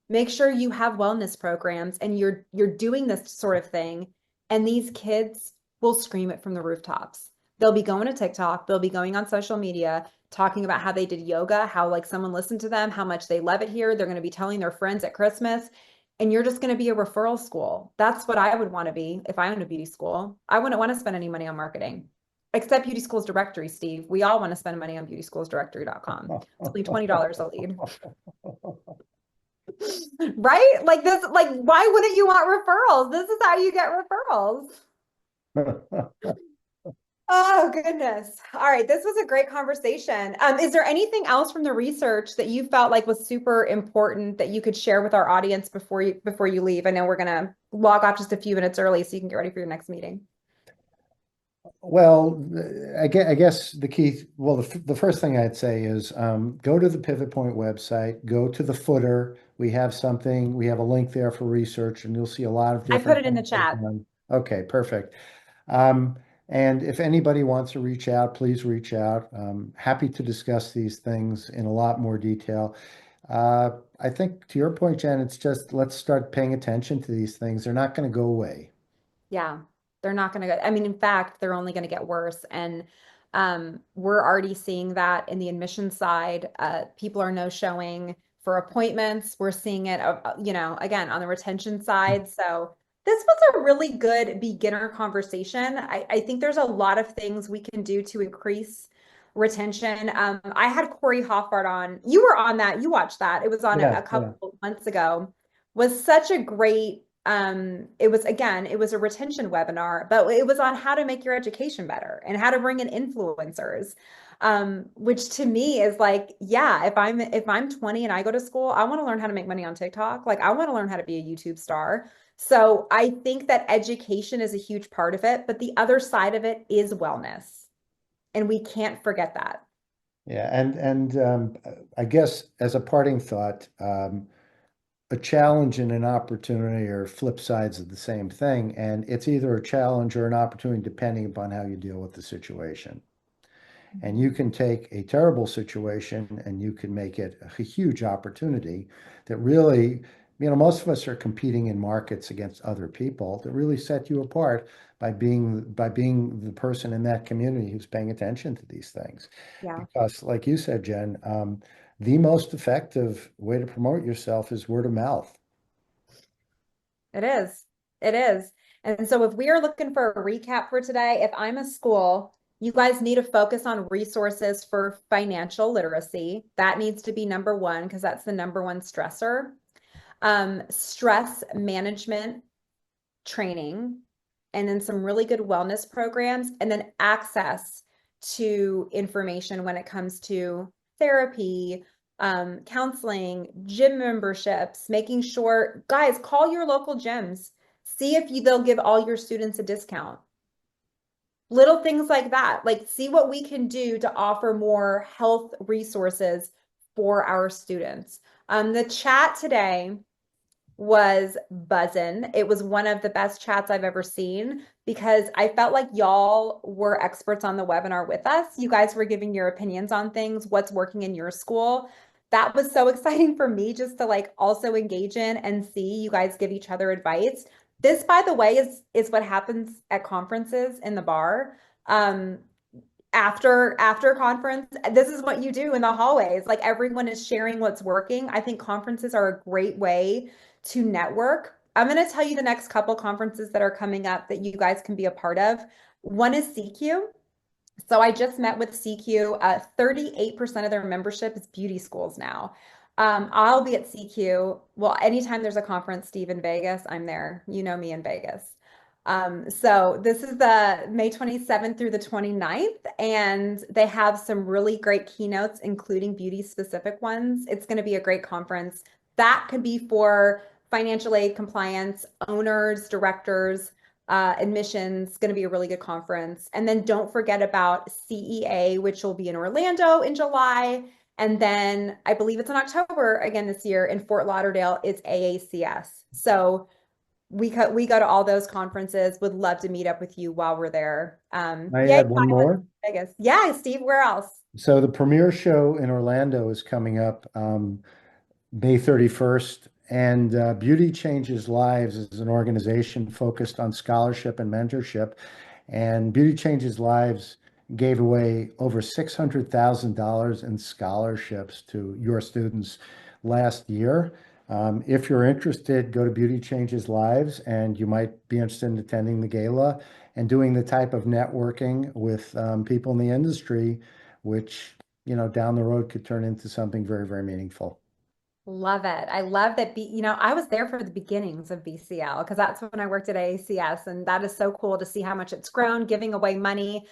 [SPEAKER 1] Make sure you have wellness programs and you're doing this sort of thing. And these kids will scream it from the rooftops. They'll be going to TikTok, they'll be going on social media, talking about how they did yoga, how like someone listened to them, how much they love it here. They're going to be telling their friends at Christmas. And you're just going to be a referral school. That's what I would want to be if I owned a beauty school. I wouldn't want to spend any money on marketing. Except Beauty Schools Directory, Steve. We all want to spend money on beautyschoolsdirectory.com. It's only $20 a lead. Right? Like this, like, why wouldn't you want referrals? This is how you get referrals. Oh, goodness. All right. This was a great conversation. Is there anything else from the research that you felt like was super important that you could share with our audience before you leave? I know we're gonna log off just a few minutes early so you can get ready for your next meeting.
[SPEAKER 2] Well, I guess the first thing I'd say is go to the Pivot Point website, go to the footer. We have a link there for research, and you'll see a lot of
[SPEAKER 1] I put
[SPEAKER 2] different
[SPEAKER 1] it in the
[SPEAKER 2] things they've
[SPEAKER 1] chat.
[SPEAKER 2] done. Okay, perfect. Um, and if anybody wants to reach out, please reach out. Happy to discuss these things in a lot more detail. I think to your point, Jen, it's just let's start paying attention to these things. They're not going to go away.
[SPEAKER 1] Yeah, they're not going to go. I mean, in fact, they're only going to get worse. And we're already seeing that in the admission side. People are no showing for appointments. We're seeing it, again, on the retention side. So this was a really good beginner conversation. I think there's a lot of things we can do to increase retention. I had Corey Hoffart on. You were on that. You watched that. It was on a
[SPEAKER 2] Yeah, yeah.
[SPEAKER 1] couple of months ago. Was such a great it was a retention webinar, but it was on how to make your education better and how to bring in influencers. Which to me is like, yeah, if I'm 20 and I go to school, I want to learn how to make money on TikTok. Like I want to learn how to be a YouTube star. So I think that education is a huge part of it, but the other side of it is wellness. And we can't forget that.
[SPEAKER 2] Yeah, and I guess as a parting thought, a challenge and an opportunity are flip sides of the same thing, and it's either a challenge or an opportunity depending upon how you deal with the situation. And you
[SPEAKER 1] Mhm.
[SPEAKER 2] can take a terrible situation and you can make it a huge opportunity that really, most of us are competing in markets against other people that really set you apart by being the person in that community who's paying attention to these things.
[SPEAKER 1] Yeah.
[SPEAKER 2] Because, like you said, Jen, the most effective way to promote yourself is word of mouth.
[SPEAKER 1] It is. It is. And so if we are looking for a recap for today, if I'm a school, you guys need to focus on resources for financial literacy. That needs to be number one because that's the number one stressor. Stress management training, and then some really good wellness programs, and then access to information when it comes to therapy, counseling, gym memberships, making sure, guys, call your local gyms. See if they'll give all your students a discount. Little things like that. Like, see what we can do to offer more health resources for our students. The chat today was buzzing. It was one of the best chats I've ever seen because I felt like y'all were experts on the webinar with us. You guys were giving your opinions on things, what's working in your school. That was so exciting for me just to like also engage in and see you guys give each other advice. This, by the way, is what happens at conferences in the bar. Um, after conference, this is what you do in the hallways. Like everyone is sharing what's working. I think conferences are a great way to network. I'm going to tell you the next couple conferences that are coming up that you guys can be a part of. One is CQ. So I just met with CQ. 38% of their membership is beauty schools now. I'll be at CQ. Well, anytime there's a conference, Steve, in Vegas, I'm there. You know me in Vegas. So this is the May 27th through the 29th, and they have some really great keynotes, including beauty specific ones. It's going to be a great conference. That could be for financial aid compliance, owners, directors, admissions, going to be a really good conference. And then don't forget about CEA, which will be in Orlando in July. And then I believe it's in October again this year in Fort Lauderdale. It's AACS. So we go to all those conferences. Would love to meet up with you while we're there.
[SPEAKER 2] I
[SPEAKER 1] Yay,
[SPEAKER 2] add one more.
[SPEAKER 1] Vegas. Yeah, Steve, where else?
[SPEAKER 2] So the premiere show in Orlando is coming up. May 31st. And Beauty Changes Lives is an organization focused on scholarship and mentorship. And Beauty Changes Lives gave away over $600,000 in scholarships to your students last year. If you're interested, go to Beauty Changes Lives, and you might be interested in attending the gala and doing the type of networking with people in the industry, which, down the road could turn into something very, very meaningful.
[SPEAKER 1] Love it. I love that I was there for the beginnings of BCL because that's when I worked at AACS, and that is so cool to see how much it's grown, giving away money.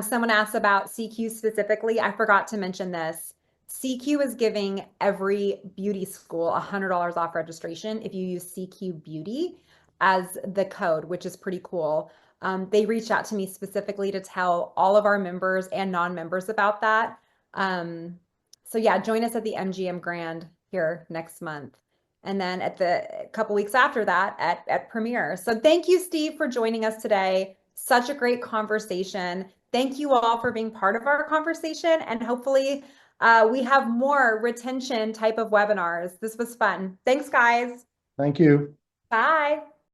[SPEAKER 1] Someone asked about CQ specifically. I forgot to mention this. CQ is giving every beauty school $100 off registration if you use CQ Beauty as the code, which is pretty cool. They reached out to me specifically to tell all of our members and non-members about that. Um, so yeah, join us at the MGM Grand here next month. And then at the couple weeks after that at Premiere. So thank you, Steve, for joining us today. Such a great conversation. Thank you all for being part of our conversation. And hopefully we have more retention type of webinars. This was fun. Thanks, guys.
[SPEAKER 2] Thank you.
[SPEAKER 1] Bye.